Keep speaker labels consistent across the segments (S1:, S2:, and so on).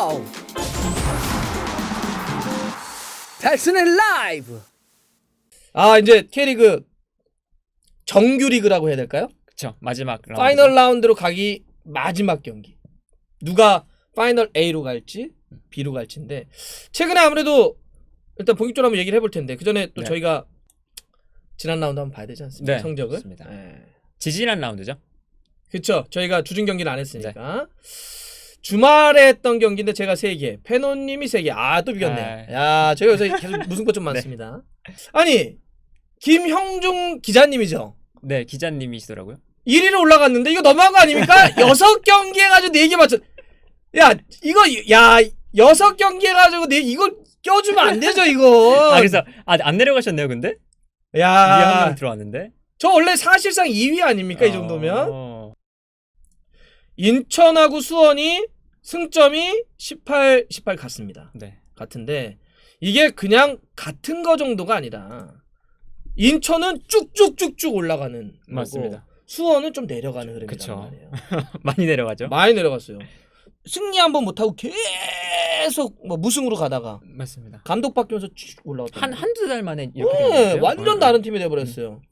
S1: 와우. 달슨의 라이브. 아, 이제 K리그 정규 리그라고 해야 될까요?
S2: 그쵸. 마지막 라운드.
S1: 파이널 라운드로 가기 마지막 경기. 누가 파이널 A로 갈지 B로 갈지인데, 최근에 아무래도 일단 본격적으로 한번 얘기를 해볼 텐데, 그 전에 또
S2: 네.
S1: 저희가 지난 라운드 한번 봐야 되지 않습니까?
S2: 네,
S1: 성적을.
S2: 맞습니다.
S1: 네.
S2: 지지난 라운드죠.
S1: 그쵸. 저희가 주중 경기를 안 했으니까. 주말에 했던 경기인데 제가 3개, 페노님이 3개. 아, 또 비겼네. 야, 저희가 요새 계속 무승부 좀 많습니다. 아니, 김형중 기자님이죠.
S2: 네, 기자님이시더라고요.
S1: 1위로 올라갔는데 이거 너무한 거 아닙니까? 6경기 해가지고 4개 맞췄. 야, 이거, 야, 6경기 해가지고 이거 껴주면 안 되죠, 이거.
S2: 아, 그래서 안 내려가셨네요, 근데?
S1: 야,
S2: 2위 한 명 들어왔는데.
S1: 저 원래 사실상 2위 아닙니까, 이 정도면?
S2: 어...
S1: 인천하고 수원이 승점이 18 같습니다.
S2: 네.
S1: 같은데 이게 그냥 같은 거 정도가 아니라 인천은 쭉쭉쭉쭉 올라가는 거고,
S2: 맞습니다.
S1: 수원은 좀 내려가는 흐름이란
S2: 그쵸.
S1: 말이에요.
S2: 많이 내려가죠.
S1: 많이 내려갔어요. 승리 한번 못하고 계속 뭐 무승으로 가다가
S2: 맞습니다.
S1: 감독 바뀌면서 쭉 올라왔다.
S2: 한두 달 만에 이렇게
S1: 네,
S2: 됐어요.
S1: 완전 다른 팀이 돼버렸어요.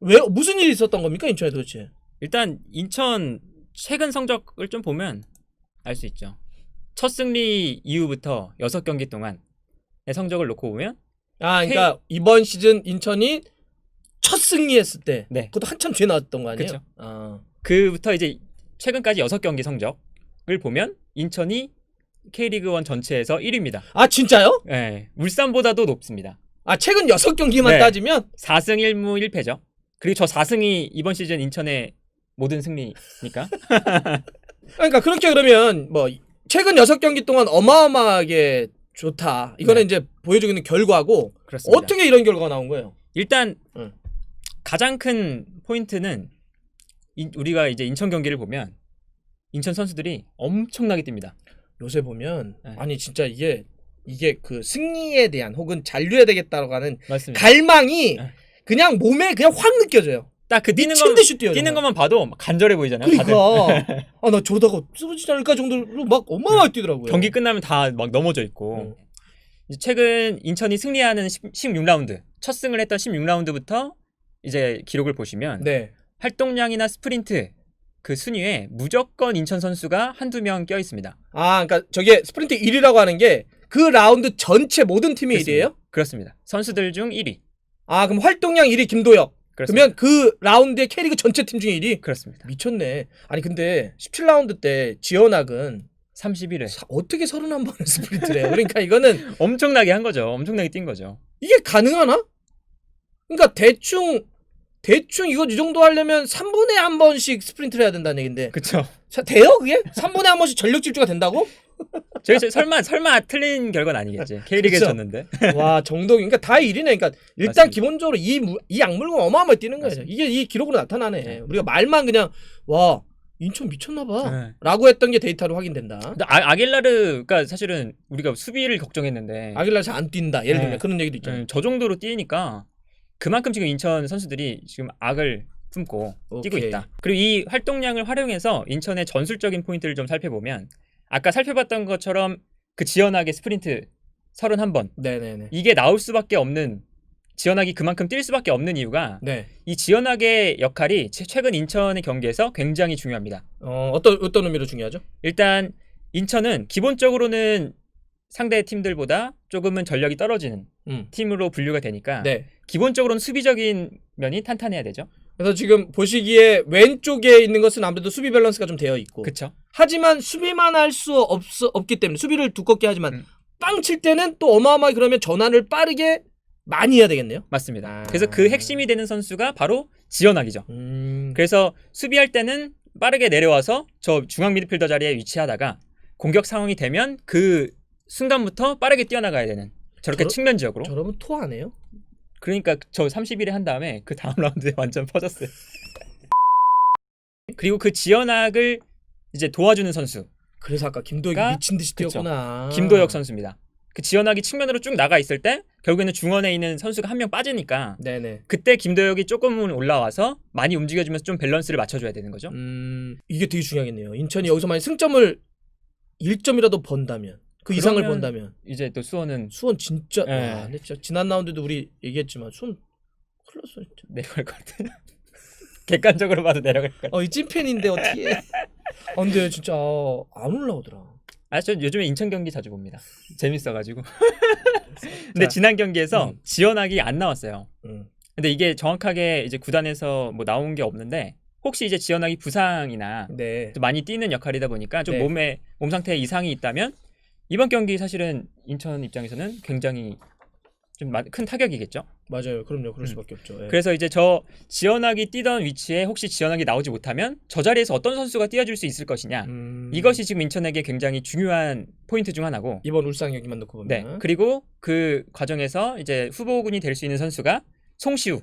S1: 왜, 무슨 일이 있었던 겁니까, 인천에 도대체?
S2: 일단 인천 최근 성적을 좀 보면 알 수 있죠. 첫 승리 이후부터 6경기 동안의 성적을 놓고 보면,
S1: 아, 그러니까 이번 시즌 인천이 첫 승리했을 때,
S2: 네.
S1: 그것도 한참 뒤에 나왔던 거 아니에요?
S2: 그쵸.
S1: 아,
S2: 그부터 이제 최근까지 6경기 성적을 보면 인천이 K리그1 전체에서 1위입니다.
S1: 아, 진짜요?
S2: 네, 울산보다도 높습니다.
S1: 아, 최근 6경기만
S2: 네.
S1: 따지면
S2: 4승 1무 1패죠. 그리고 저 4승이 이번 시즌 인천의 모든 승리니까.
S1: 그러니까 그렇게 그러면 뭐 최근 6경기 동안 어마어마하게 좋다. 이거는
S2: 네.
S1: 이제 보여주고 있는 결과고,
S2: 그렇습니다.
S1: 어떻게 이런 결과가 나온 거예요?
S2: 일단
S1: 응.
S2: 가장 큰 포인트는 우리가 이제 인천 경기를 보면 인천 선수들이 엄청나게 뜁니다.
S1: 요새 보면
S2: 네.
S1: 아니 진짜 이게 그 승리에 대한 혹은 잔류해야 되겠다라고 하는
S2: 맞습니다.
S1: 갈망이
S2: 네.
S1: 그냥 몸에 그냥 확 느껴져요.
S2: 딱 그
S1: 미친 듯이 뛰어요.
S2: 뛰는
S1: 정말.
S2: 것만 봐도 막 간절해 보이잖아요. 다들.
S1: 그러니까 아, 나 저러다가 쓰러지지 않을까 정도로 막 어마어마하게 뛰더라고요.
S2: 경기 끝나면 다 막 넘어져 있고. 이제 최근 인천이 승리하는 16라운드, 첫 승을 했던 16라운드부터 이제 기록을 보시면
S1: 네.
S2: 활동량이나 스프린트 그 순위에 무조건 인천 선수가 한두 명 껴 있습니다.
S1: 아, 그러니까 저게 스프린트 1위라고 하는 게 그 라운드 전체 모든 팀이
S2: 그렇습니다.
S1: 1위예요?
S2: 그렇습니다. 선수들 중 1위.
S1: 아, 그럼 활동량 1위 김도혁.
S2: 그렇습니다.
S1: 그러면 그 라운드의 K리그 전체 팀 중에 1위?
S2: 그렇습니다.
S1: 미쳤네. 아니 근데 17라운드 때 지현학은
S2: 31회.
S1: 어떻게 31번을 스프린트를 해요? 그러니까 이거는
S2: 엄청나게 한 거죠. 엄청나게 뛴 거죠.
S1: 이게 가능하나? 그러니까 대충 이거 이 정도 하려면 3분에 한 번씩 스프린트를 해야 된다는 얘긴데.
S2: 그쵸.
S1: 자, 돼요 그게? 3분에 한 번씩 전력 질주가 된다고?
S2: 저희 설마 틀린 결과는 아니겠지. K리그에
S1: 그쵸.
S2: 졌는데.
S1: 와, 정동이. 그러니까 다 1위네. 그러니까 일단
S2: 맞습니다.
S1: 기본적으로 이 악물고 어마어마하게 뛰는 거예요.
S2: 맞습니다.
S1: 이게 이 기록으로 나타나네.
S2: 네.
S1: 우리가 말만 그냥 와, 인천 미쳤나 봐.
S2: 네.
S1: 라고 했던 게 데이터로 확인된다.
S2: 근데 아길라르가 사실은 우리가 수비를 걱정했는데
S1: 아길라 잘 안 뛴다. 예를 들면
S2: 네.
S1: 그런 얘기도 있잖아요.
S2: 저 정도로 뛰니까 그만큼 지금 인천 선수들이 지금 악을 품고 뛰고
S1: 오케이.
S2: 있다. 그리고 이 활동량을 활용해서 인천의 전술적인 포인트를 좀 살펴보면 아까 살펴봤던 것처럼 그 지연학의 스프린트 31번
S1: 네네네.
S2: 이게 나올 수밖에 없는 지연학이 그만큼 뛸 수밖에 없는 이유가
S1: 네.
S2: 이 지연학의 역할이 최근 인천의 경기에서 굉장히 중요합니다.
S1: 어떤 의미로 중요하죠?
S2: 일단 인천은 기본적으로는 상대 팀들보다 조금은 전력이 떨어지는 팀으로 분류가 되니까
S1: 네.
S2: 기본적으로는 수비적인 면이 탄탄해야 되죠.
S1: 그래서 지금 보시기에 왼쪽에 있는 것은 아무래도 수비 밸런스가 좀 되어 있고.
S2: 그렇죠.
S1: 하지만 수비만 할 수 없기 때문에 수비를 두껍게 하지만 빵 칠 때는 또 어마어마하게 그러면 전환을 빠르게 많이 해야 되겠네요.
S2: 맞습니다.
S1: 아.
S2: 그래서 그 핵심이 되는 선수가 바로 지연학이죠. 그래서 수비할 때는 빠르게 내려와서 저 중앙 미드필더 자리에 위치하다가 공격 상황이 되면 그 순간부터 빠르게 뛰어나가야 되는 저렇게 측면 지역으로.
S1: 저러면 토 안 해요?
S2: 그러니까 저 31회 한 다음에 그 다음 라운드에 완전 퍼졌어요. 그리고 그 지연학을 이제 도와주는 선수
S1: 그래서 아까 김도혁이
S2: 그러니까
S1: 미친 듯이
S2: 그쵸.
S1: 뛰었구나.
S2: 김도혁 선수입니다. 그 지연학이 측면으로 쭉 나가 있을 때 결국에는 중원에 있는 선수가 한 명 빠지니까
S1: 네네.
S2: 그때 김도혁이 조금은 올라와서 많이 움직여주면서 좀 밸런스를 맞춰줘야 되는 거죠.
S1: 이게 되게 중요하겠네요. 인천이 여기서 만약 승점을 1점이라도 번다면 그 이상을
S2: 그러면
S1: 번다면
S2: 이제 또 수원은
S1: 수원 진짜
S2: 네.
S1: 와, 근데 진짜 지난 라운드도 우리 얘기했지만 수원 큰일 났어 진짜.
S2: 내려갈 것 같아. 객관적으로 봐도 내려갈 것 같아.
S1: 이 찐팬인데 어떻게 근데 진짜 안 올라오더라.
S2: 저 요즘에 인천 경기 자주 봅니다. 재밌어가지고. 근데
S1: 자,
S2: 지난 경기에서 지원학이 안 나왔어요.
S1: 음.
S2: 근데 이게 정확하게 이제 구단에서 뭐 나온 게 없는데 혹시 이제 지원학이 부상이나
S1: 네.
S2: 또 많이 뛰는 역할이다 보니까 좀
S1: 네.
S2: 몸 상태에 이상이 있다면 이번 경기 사실은 인천 입장에서는 굉장히 좀 큰 타격이겠죠.
S1: 맞아요. 그럼요. 그럴 수밖에 없죠. 예.
S2: 그래서 이제 저 지원학이 뛰던 위치에 혹시 지원학이 나오지 못하면 저 자리에서 어떤 선수가 뛰어줄 수 있을 것이냐. 이것이 지금 인천에게 굉장히 중요한 포인트 중 하나고.
S1: 이번 울산 경기만 놓고 보면.
S2: 네. 그리고 그 과정에서 이제 후보군이 될 수 있는 선수가 송시우.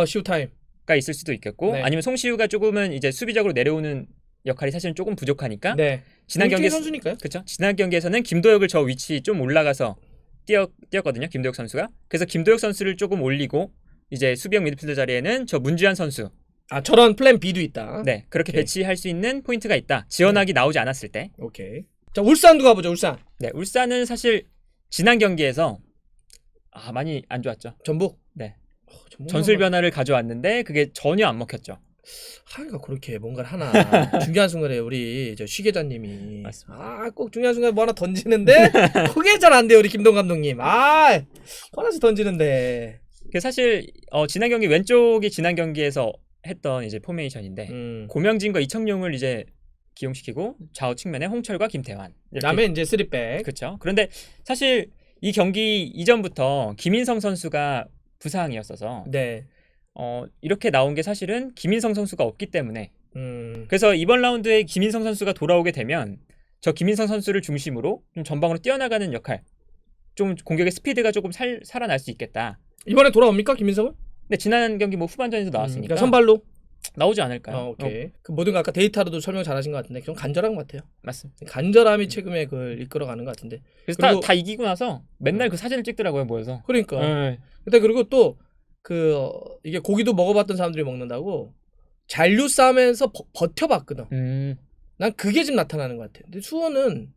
S1: 시우 타임.
S2: 가 있을 수도 있겠고
S1: 네.
S2: 아니면 송시우가 조금은 이제 수비적으로 내려오는 역할이 사실은 조금 부족하니까.
S1: 네.
S2: 지난 경기
S1: 선수니까요.
S2: 그렇죠. 지난 경기에서는 김도혁을 저 위치 좀 올라가서 뛰었거든요. 김도혁 선수가. 그래서 김도혁 선수를 조금 올리고 이제 수비형 미드필더 자리에는 저 문주한 선수.
S1: 저런 플랜 B도 있다.
S2: 네, 그렇게
S1: 오케이.
S2: 배치할 수 있는 포인트가 있다. 지원학이 나오지 않았을 때.
S1: 오케이. 자, 울산도 가보죠. 울산.
S2: 네, 울산은 사실 지난 경기에서 많이 안 좋았죠.
S1: 전북.
S2: 네. 전술 변화를 가져왔는데 그게 전혀 안 먹혔죠.
S1: 하기가 그렇게 뭔가를 하나 중요한 순간에 우리 쉬 계장님이 꼭 중요한 순간에 뭐 하나 던지는데 그게 잘 안 돼요. 우리 김동 감독님. 꺼내서 던지는데.
S2: 사실 지난 경기 왼쪽이 지난 경기에서 했던 이제 포메이션인데 고명진과 이청용을 이제 기용시키고 좌우 측면에 홍철과 김태환.
S1: 그다음에 이제 3백.
S2: 그렇죠. 그런데 사실 이 경기 이전부터 김인성 선수가 부상이었어서
S1: 네.
S2: 이렇게 나온 게 사실은 김인성 선수가 없기 때문에 그래서 이번 라운드에 김인성 선수가 돌아오게 되면 저 김인성 선수를 중심으로 좀 전방으로 뛰어나가는 역할, 좀 공격의 스피드가 조금 살아날 수 있겠다.
S1: 이번에 돌아옵니까 김인성은?
S2: 네, 지난 경기 뭐 후반전에서 나왔으니까
S1: 그러니까 선발로
S2: 나오지 않을까요?
S1: 오케이. 그 모든 거 아까 데이터로도 설명 잘하신 것 같은데 좀 간절한 것 같아요.
S2: 맞습니다.
S1: 간절함이 최근에 그걸 이끌어가는 것 같은데.
S2: 그래서 다 이기고 나서 맨날 그 사진을 찍더라고요 모여서.
S1: 그러니까.
S2: 네.
S1: 근데 그리고 또 이게 고기도 먹어봤던 사람들이 먹는다고 잔류 싸움에서 버텨봤거든. 난 그게 지금 나타나는 것 같아. 근데 수원은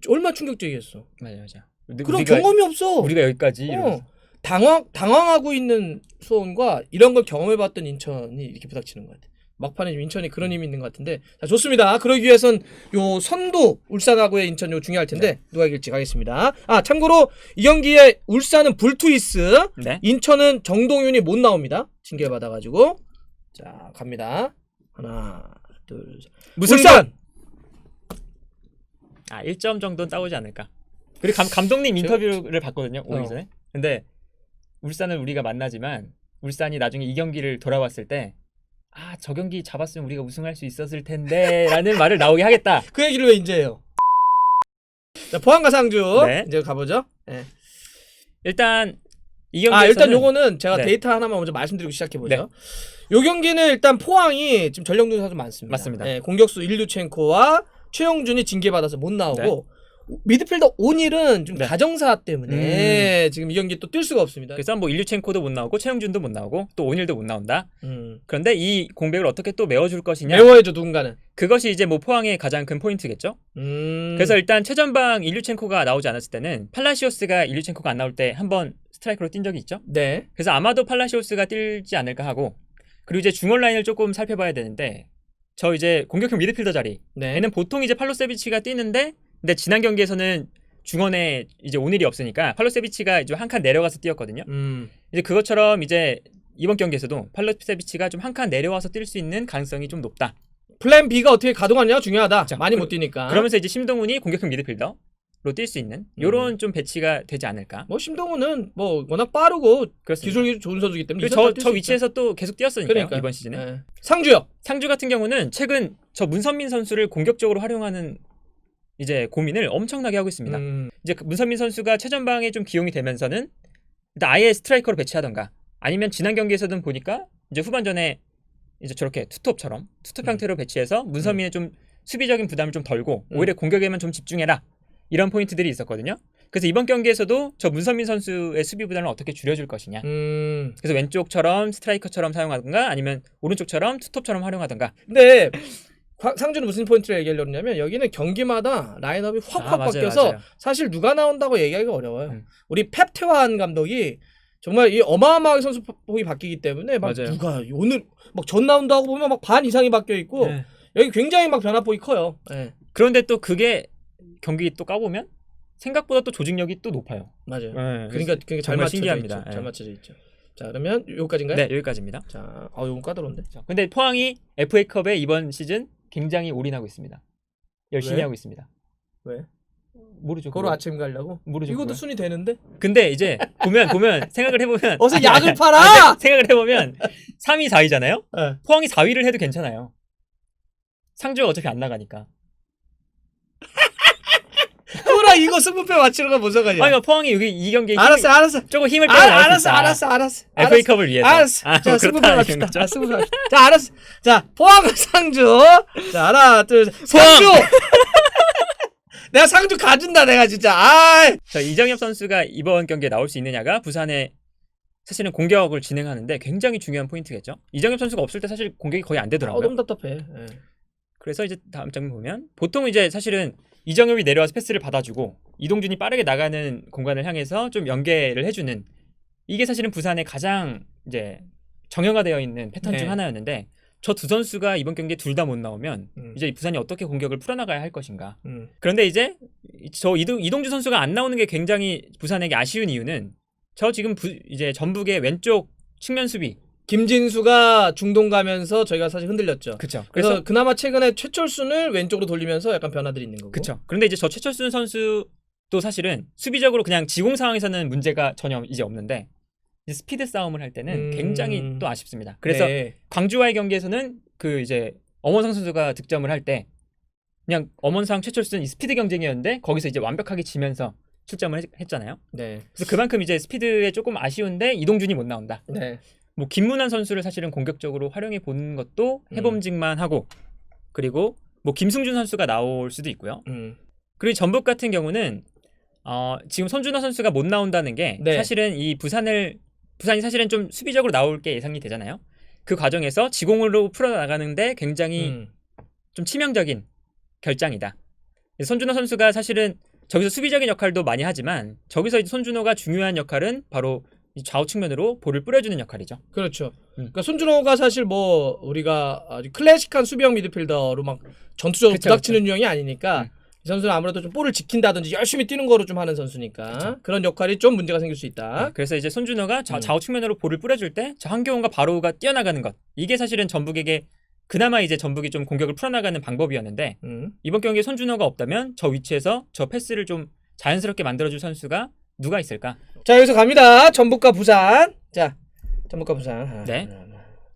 S1: 얼마나 충격적이었어.
S2: 맞아.
S1: 그런 경험이 없어.
S2: 우리가 여기까지.
S1: 당황하고 있는 수원과 이런 걸 경험해봤던 인천이 이렇게 부닥치는 것 같아. 막판에 지금 인천이 그런 힘이 있는 것 같은데. 자, 좋습니다. 그러기 위해선 요 선두 울산하고의 인천 요 중요할 텐데 누가 이길지 가겠습니다. 참고로 이 경기에 울산은 불투이스, 인천은 정동윤이 못 나옵니다. 징계 받아가지고. 자, 갑니다. 하나, 둘, 셋. 울산.
S2: 1점 정도는 따오지 않을까. 그리고 감독님 인터뷰를 봤거든요 오기 전에. 근데 울산을 우리가 만나지만 울산이 나중에 이 경기를 돌아왔을 때 저 경기 잡았으면 우리가 우승할 수 있었을 텐데 라는 말을 나오게 하겠다.
S1: 그 얘기를 왜 이제 해요? 자, 포항과 상주 이제 가보죠. 네.
S2: 일단 이 경기에서는
S1: 일단 요거는 제가 데이터 하나만 먼저 말씀드리고 시작해보죠. 요 경기는 일단 포항이 지금 전력도 좀 많습니다.
S2: 맞습니다.
S1: 공격수 일류첸코와 최영준이 징계받아서 못 나오고 미드필더 오닐은 좀 가정사 때문에 지금 이 경기 또 뛸 수가 없습니다.
S2: 그래서 뭐 일류첸코도 못 나오고 최영준도 못 나오고 또 오닐도 못 나온다. 그런데 이 공백을 어떻게 또 메워줄 것이냐.
S1: 메워야죠 누군가는.
S2: 그것이 이제 뭐 포항의 가장 큰 포인트겠죠. 그래서 일단 최전방 일류첸코가 나오지 않았을 때는 팔라시오스가 일류첸코가 안 나올 때 한번 스트라이커로 뛴 적이 있죠.
S1: 네.
S2: 그래서 아마도 팔라시오스가 뛸지 않을까 하고, 그리고 이제 중원 라인을 조금 살펴봐야 되는데 저 이제 공격형 미드필더 자리에는 보통 이제 팔로세비치가 뛰는데 근데 지난 경기에서는 중원에 이제 오닐이 없으니까 팔로세비치가 이제 한 칸 내려가서 뛰었거든요. 이제 그것처럼 이제 이번 경기에서도 팔로세비치가 좀 한 칸 내려와서 뛸 수 있는 가능성이 좀 높다.
S1: 플랜 B가 어떻게 가동하냐가 중요하다. 많이 못 뛰니까.
S2: 그러면서 이제 심동훈이 공격형 미드필더로 뛸 수 있는 요런 좀 배치가 되지 않을까.
S1: 뭐 심동훈은 뭐 워낙 빠르고 기술이 좋은 선수이기 때문에
S2: 저 위치에서 또 계속 뛰었으니까요. 이번 시즌에.
S1: 네. 상주
S2: 같은 경우는 최근 저 문선민 선수를 공격적으로 활용하는 이제 고민을 엄청나게 하고 있습니다. 이제 문선민 선수가 최전방에 좀 기용이 되면서는 일단 아예 스트라이커로 배치하던가 아니면 지난 경기에서는 보니까 이제 후반전에 이제 저렇게 투톱 형태로 배치해서 문선민의 좀 수비적인 부담을 좀 덜고 오히려 공격에만 좀 집중해라 이런 포인트들이 있었거든요. 그래서 이번 경기에서도 저 문선민 선수의 수비 부담을 어떻게 줄여줄 것이냐. 그래서 왼쪽처럼 스트라이커처럼 사용하든가 아니면 오른쪽처럼 투톱처럼 활용하든가.
S1: 근데 상주는 무슨 포인트를 얘기하려고 하냐면 여기는 경기마다 라인업이 확확
S2: 맞아요,
S1: 바뀌어서
S2: 맞아요.
S1: 사실 누가 나온다고 얘기하기가 어려워요. 우리 펩테완 감독이 정말 이 어마어마하게 선수 폭이 바뀌기 때문에 막
S2: 맞아요.
S1: 누가 오늘 막 전 나온다고 보면 막 반 이상이 바뀌어 있고
S2: 네.
S1: 여기 굉장히 막 변화폭이 커요. 네.
S2: 그런데 또 그게 경기 또 까보면 생각보다 또 조직력이 또 높아요.
S1: 맞아요.
S2: 네,
S1: 그러니까 잘
S2: 정말
S1: 맞춰져
S2: 신기합니다.
S1: 있죠.
S2: 예.
S1: 잘 맞춰져 있죠. 자 그러면 여기까지인가요?
S2: 네, 여기까지입니다.
S1: 자, 이건 까다로운데.
S2: 근데 포항이 FA컵에 이번 시즌 굉장히 올인하고 있습니다. 열심히
S1: 왜?
S2: 하고 있습니다.
S1: 왜?
S2: 모르죠.
S1: 거로
S2: 그거.
S1: 아침 가려고?
S2: 모르죠.
S1: 이것도
S2: 그거.
S1: 순위 되는데?
S2: 근데 이제 보면 생각을 해보면
S1: 어서
S2: 아니,
S1: 약을
S2: 아니,
S1: 팔아!
S2: 아니, 생각을 해보면 3위, 4위잖아요.
S1: 네.
S2: 포항이 4위를 해도 괜찮아요. 상주가 어차피 안 나가니까.
S1: 그거랑 이거 승부패 맞추는 건 뭔 상관이야?
S2: 아니, 포항이 여기 이 경기에
S1: 알았어.
S2: 조금 힘을 빼고 나올 수
S1: 알았어.
S2: 있다. FA컵을 위해서.
S1: 알았어. 자, 승부패
S2: 그렇다는
S1: 맞춥시다.
S2: 거죠.
S1: 자, 승부패 맞춥시다. 자, 알았어. 자, 포항 상주. 자, 하나, 둘, 셋.
S2: 포항!
S1: 상주! 내가 상주 가준다, 내가 진짜. 아이!
S2: 자, 이정엽 선수가 이번 경기에 나올 수 있느냐가 부산에 사실은 공격을 진행하는데 굉장히 중요한 포인트겠죠. 이정엽 선수가 없을 때 사실 공격이 거의 안 되더라고요.
S1: 너무 답답해. 예.
S2: 그래서 이제 다음 장면 보면 보통 이제 사실은 이정엽이 내려와서 패스를 받아주고 이동준이 빠르게 나가는 공간을 향해서 좀 연계를 해주는 이게 사실은 부산의 가장 이제 정형화되어 있는 패턴 중
S1: 네.
S2: 하나였는데 저 두 선수가 이번 경기에 둘 다 못 나오면 이제 이 부산이 어떻게 공격을 풀어나가야 할 것인가. 그런데 이제 저 이동준 선수가 안 나오는 게 굉장히 부산에게 아쉬운 이유는 저 지금 이제 전북의 왼쪽 측면 수비
S1: 김진수가 중동 가면서 저희가 사실 흔들렸죠.
S2: 그렇죠.
S1: 그래서 그나마 최근에 최철순을 왼쪽으로 돌리면서 약간 변화들이 있는 거고.
S2: 그렇죠. 그런데 이제 저 최철순 선수도 사실은 수비적으로 그냥 지공 상황에서는 문제가 전혀 이제 없는데 이제 스피드 싸움을 할 때는 굉장히 또 아쉽습니다. 그래서
S1: 네.
S2: 광주와의 경기에서는 그 이제 엄원상 선수가 득점을 할 때 그냥 엄원상 최철순 이 스피드 경쟁이었는데 거기서 이제 완벽하게 지면서 출점을 했잖아요.
S1: 네.
S2: 그래서 그만큼 이제 스피드에 조금 아쉬운데 이동준이 못 나온다.
S1: 네.
S2: 뭐 김문환 선수를 사실은 공격적으로 활용해 보는 것도 해봄직만하고 그리고 뭐 김승준 선수가 나올 수도 있고요. 그리고 전북 같은 경우는 지금 손준호 선수가 못 나온다는 게
S1: 네.
S2: 사실은 이 부산이 사실은 좀 수비적으로 나올 게 예상이 되잖아요. 그 과정에서 지공으로 풀어 나가는데 굉장히 좀 치명적인 결장이다. 손준호 선수가 사실은 저기서 수비적인 역할도 많이 하지만 저기서 이제 손준호가 중요한 역할은 바로 이 좌우 측면으로 볼을 뿌려주는 역할이죠.
S1: 그렇죠. 그러니까 손준호가 사실 뭐 우리가 아주 클래식한 수비형 미드필더로 막 전투적으로
S2: 그쵸,
S1: 부닥치는 유형이 아니니까 이 선수는 아무래도 좀 볼을 지킨다든지 열심히 뛰는 거로 좀 하는 선수니까
S2: 그쵸.
S1: 그런 역할이 좀 문제가 생길 수 있다.
S2: 그래서 이제 손준호가 좌우 측면으로 볼을 뿌려줄 때 저 한교원과 바로우가 뛰어나가는 것 이게 사실은 전북에게 그나마 이제 전북이 좀 공격을 풀어나가는 방법이었는데 이번 경기에 손준호가 없다면 저 위치에서 저 패스를 좀 자연스럽게 만들어줄 선수가 누가 있을까?
S1: 자 여기서 갑니다. 전북과 부산. 자 전북과 부산.
S2: 네.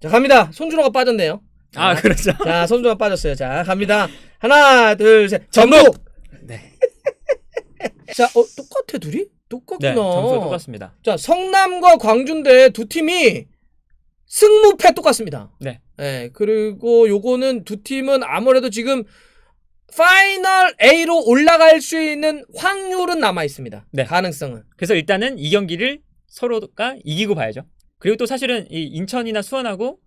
S1: 자 갑니다. 손준호가 빠졌네요.
S2: 자, 그렇죠.
S1: 자 손준호가 빠졌어요. 자 갑니다. 하나 둘 셋. 전북.
S2: 네.
S1: 자 똑같아 둘이? 똑같구나.
S2: 네, 점수가 똑같습니다.
S1: 자 성남과 광주인데 두 팀이 승무패 똑같습니다.
S2: 네.
S1: 네. 그리고 요거는 두 팀은 아무래도 지금 파이널 A로 올라갈 수 있는 확률은 남아 있습니다.
S2: 네.
S1: 가능성은.
S2: 그래서 일단은 이 경기를 서로가 이기고 봐야죠. 그리고 또 사실은 이 인천이나 수원하고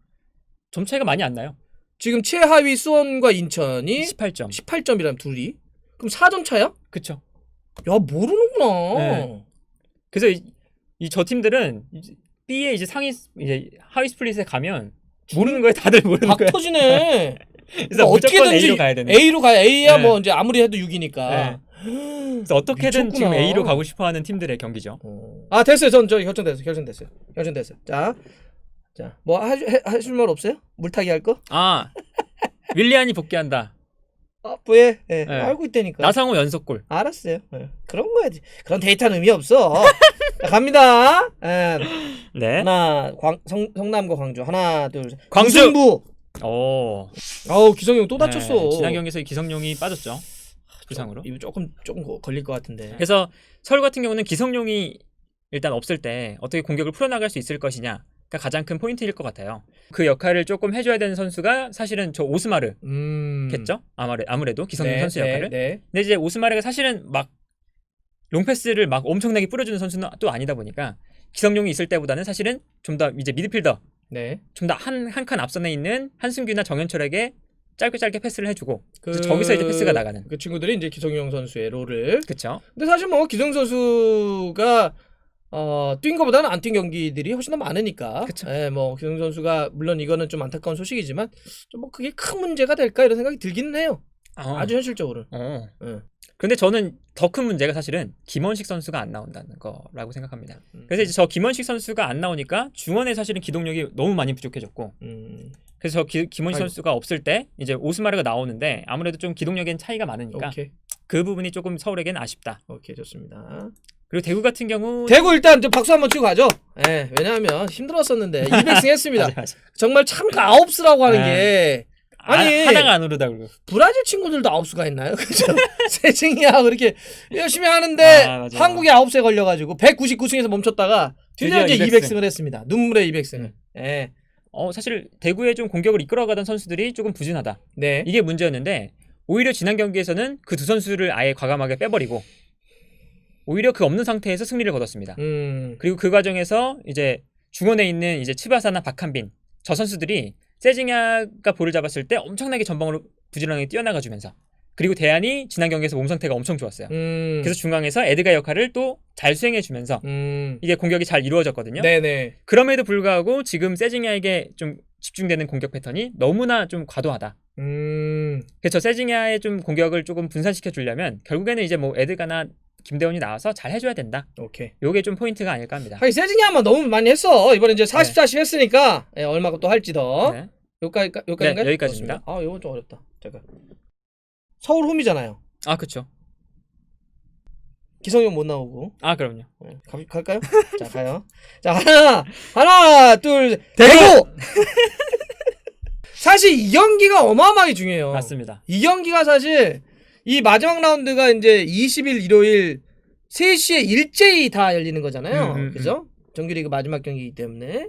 S2: 점 차이가 많이 안 나요.
S1: 지금 최하위 수원과 인천이
S2: 18점.
S1: 18점이라면 둘이. 그럼 4점 차야?
S2: 그렇죠.
S1: 야 모르는구나.
S2: 네. 그래서 이 저 팀들은 B에 이제 이제 하위 스플릿에 가면 모르는 거예요. 다들 모르는
S1: 박
S2: 거예요.
S1: 터지네.
S2: 그래서 무조건 A로 가야 되는.
S1: A로 가야 A야
S2: 네.
S1: 뭐 이제 아무리 해도 6이니까.
S2: 그래서 어떻게든 지금 A로 가고 싶어하는 팀들의 경기죠.
S1: 아 됐어요. 전 저 결정됐어요. 자 뭐 하실 말 없어요? 물타기 할 거?
S2: 아 윌리안이 복귀한다.
S1: 왜? 예,
S2: 네.
S1: 알고 있다니까.
S2: 나상호 연속골.
S1: 알았어요. 예. 그런 거야지. 그런 데이터는 의미 없어. 자, 갑니다. 예.
S2: 네.
S1: 성남과 광주. 하나, 둘, 셋.
S2: 광주!
S1: 승부.
S2: 오.
S1: 아우 기성용 또 다쳤어.
S2: 네, 지난 경기에서 기성용이 빠졌죠. 부상으로.
S1: 이거 조금 걸릴 것 같은데.
S2: 그래서 서울 같은 경우는 기성용이 일단 없을 때 어떻게 공격을 풀어나갈 수 있을 것이냐가 가장 큰 포인트일 것 같아요. 그 역할을 조금 해줘야 되는 선수가 사실은 저 오스마르겠죠? 아무래도 기성용 선수 역할을.
S1: 네.
S2: 근데 이제 오스마르가 사실은 막 롱패스를 막 엄청나게 뿌려주는 선수는 또 아니다 보니까 기성용이 있을 때보다는 사실은 좀 더 이제 미드필더
S1: 네.
S2: 좀 더 한 칸 앞선에 있는 한승규나 정현철에게 짧게 패스를 해주고 그래서 저기서 이제 패스가 나가는.
S1: 그 친구들이 이제 기성용 선수의 롤을.
S2: 그렇죠.
S1: 근데 사실 뭐 기성 선수가 뛴 거보다는 안 뛴 경기들이 훨씬 더 많으니까.
S2: 그쵸.
S1: 예, 뭐 기성 선수가 물론 이거는 좀 안타까운 소식이지만 좀 뭐 그게 큰 문제가 될까 이런 생각이 들기는 해요. 아주 현실적으로는. 예.
S2: 근데 저는 더 큰 문제가 사실은 김원식 선수가 안 나온다는 거라고 생각합니다. 그래서 이제 저 김원식 선수가 안 나오니까 중원에 사실은 기동력이 너무 많이 부족해졌고 그래서 김원식 선수가 없을 때 이제 오스마르가 나오는데 아무래도 좀 기동력엔 차이가 많으니까
S1: 오케이.
S2: 그 부분이 조금 서울에겐 아쉽다.
S1: 오케이, 좋습니다.
S2: 그리고 대구 같은 경우
S1: 대구 일단 좀 박수 한번 치고 가죠. 예, 왜냐하면 힘들었었는데 200승 했습니다.
S2: 맞아.
S1: 정말 참가 아홉수라고 하는 게 아니
S2: 하나가 안 오르다 그러고
S1: 브라질 친구들도 아홉수가 있나요? 그죠? 세징이야 그렇게 열심히 하는데
S2: 맞아요.
S1: 한국에 9세 걸려가지고 199승에서 멈췄다가 드디어 이제 200승을 했습니다. 눈물의 200승을. 예.
S2: 사실 대구에 좀 공격을 이끌어가던 선수들이 조금 부진하다.
S1: 네.
S2: 이게 문제였는데 오히려 지난 경기에서는 그 두 선수를 아예 과감하게 빼버리고 오히려 그 없는 상태에서 승리를 거뒀습니다. 그리고 그 과정에서 이제 중원에 있는 이제 츠바사나 박한빈 저 선수들이 세징야가 볼을 잡았을 때 엄청나게 전방으로 부지런하게 뛰어나가주면서 그리고 대안이 지난 경기에서 몸 상태가 엄청 좋았어요. 그래서 중앙에서 에드가 역할을 또 잘 수행해주면서 이게 공격이 잘 이루어졌거든요.
S1: 네네.
S2: 그럼에도 불구하고 지금 세징야에게 좀 집중되는 공격 패턴이 너무나 좀 과도하다. 그래서 세징야의 좀 공격을 조금 분산시켜 주려면 결국에는 이제 뭐 에드가나 김대원이 나와서 잘 해줘야 된다.
S1: 오케이.
S2: 요게 좀 포인트가 아닐까 합니다.
S1: 하긴 세징야만 너무 많이 했어. 이번에 이제 40, 했으니까 얼마 또 할지 더.
S2: 네.
S1: 여기까지인가요?
S2: 네, 여기까지입니다.
S1: 아, 이건 좀 어렵다. 잠깐. 서울 홈이잖아요.
S2: 아, 그렇죠.
S1: 기성용 못 나오고.
S2: 아, 그럼요.
S1: 갈까요? 자, 가요. 자, 하나, 둘, 대구! 사실 이 경기가 어마어마하게 중요해요.
S2: 맞습니다.
S1: 이 경기가 사실 이 마지막 라운드가 이제 20일 일요일 3시에 일제히 다 열리는 거잖아요. 그죠? 정규리그 마지막 경기이기 때문에.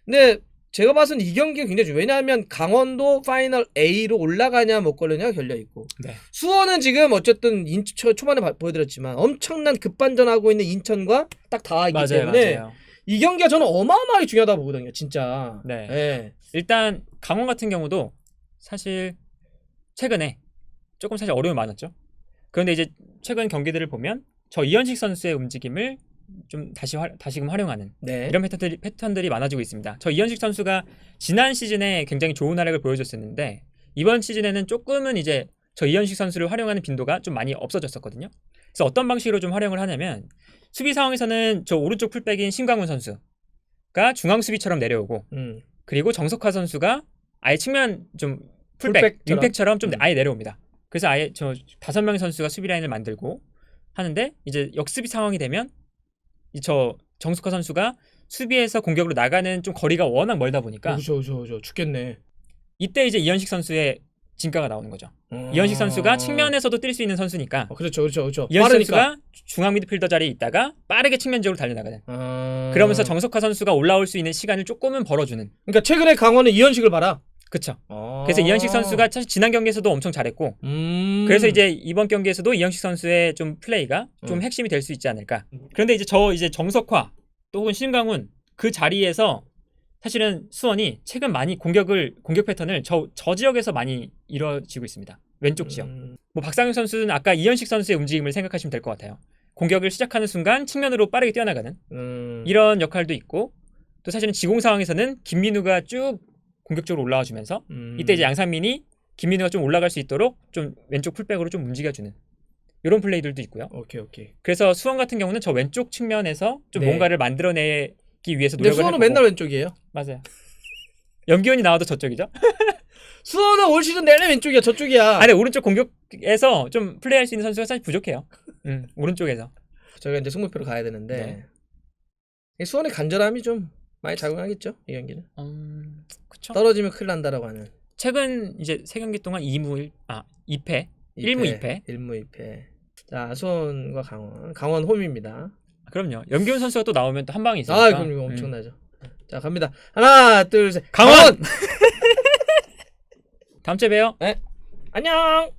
S1: 근데 제가 봐서는 이 경기가 굉장히 중요해요. 왜냐하면 강원도 파이널 A로 올라가냐 못 걸려냐가 결려있고
S2: 네.
S1: 수원은 지금 어쨌든 초반에 보여드렸지만 엄청난 급반전하고 있는 인천과 딱 닿아있기 때문에
S2: 맞아요.
S1: 이 경기가 저는 어마어마하게 중요하다고 보거든요. 진짜.
S2: 네.
S1: 네.
S2: 일단 강원 같은 경우도 사실 최근에 조금 사실 어려움이 많았죠. 그런데 이제 최근 경기들을 보면 저 이현식 선수의 움직임을 좀 다시금 활용하는
S1: 네.
S2: 이런 패턴들이 많아지고 있습니다. 저 이현식 선수가 지난 시즌에 굉장히 좋은 활약을 보여줬었는데 이번 시즌에는 조금은 이제 저 이현식 선수를 활용하는 빈도가 좀 많이 없어졌었거든요. 그래서 어떤 방식으로 좀 활용을 하냐면 수비 상황에서는 저 오른쪽 풀백인 신광훈 선수가 중앙 수비처럼 내려오고 그리고 정석화 선수가 아예 측면 좀 풀백, 윙백처럼 좀 아예 내려옵니다. 그래서 아예 저 5명의 선수가 수비 라인을 만들고 하는데 이제 역수비 상황이 되면 저 정석화 선수가 수비에서 공격으로 나가는 좀 거리가 워낙 멀다 보니까
S1: 그죠. 죽겠네.
S2: 이때 이제 이현식 선수의 진가가 나오는 거죠. 이현식 선수가 측면에서도 뛸 수 있는 선수니까.
S1: 그렇죠.
S2: 이현식
S1: 빠르니까.
S2: 선수가 중앙 미드필더 자리에 있다가 빠르게 측면적으로 달려나가는. 그러면서 정석화 선수가 올라올 수 있는 시간을 조금은 벌어주는.
S1: 그러니까 최근에 강원은 이현식을 봐라.
S2: 그렇죠. 그래서 이현식 선수가 사실 지난 경기에서도 엄청 잘했고 그래서 이제 이번 경기에서도 이현식 선수의 좀 플레이가 좀 핵심이 될 수 있지 않을까. 그런데 이제 정석화 또 혹은 신강훈 그 자리에서 사실은 수원이 최근 많이 공격 패턴을 저 지역에서 많이 이루어지고 있습니다. 왼쪽 지역. 뭐 박상윤 선수는 아까 이현식 선수의 움직임을 생각하시면 될 것 같아요. 공격을 시작하는 순간 측면으로 빠르게 뛰어나가는 이런 역할도 있고 또 사실은 지공 상황에서는 김민우가 쭉 공격적으로 올라와 주면서 이때 이제 양상민이 김민우가 좀 올라갈 수 있도록 좀 왼쪽 풀백으로 좀 움직여주는 이런 플레이들도 있고요.
S1: 오케이.
S2: 그래서 수원 같은 경우는 저 왼쪽 측면에서 좀
S1: 네.
S2: 뭔가를 만들어내기 위해서
S1: 근데
S2: 노력을
S1: 수원은
S2: 할 거고.
S1: 맨날 왼쪽이에요.
S2: 맞아요. 염기훈이 나와도 저쪽이죠.
S1: 수원은 올 시즌 내내 왼쪽이야. 저쪽이야.
S2: 아니 오른쪽 공격에서 좀 플레이할 수 있는 선수가 사실 부족해요. 오른쪽에서.
S1: 저희가 이제 승부표로 가야 되는데 수원의 간절함이 좀 많이 작용하겠죠 이 경기는.
S2: 그쵸.
S1: 떨어지면 큰일 난다라고 하는.
S2: 최근 이제 3경기 동안 2패 1무 2패.
S1: 1무 2패. 자, 수원과 강원 홈입니다.
S2: 그럼요. 염기훈 선수가 또 나오면 또 한 방이 있으니까.
S1: 아, 그럼 이거 엄청나죠. 자, 갑니다. 하나, 둘, 셋.
S2: 강원! 다음 주에 봬요.
S1: 네. 안녕.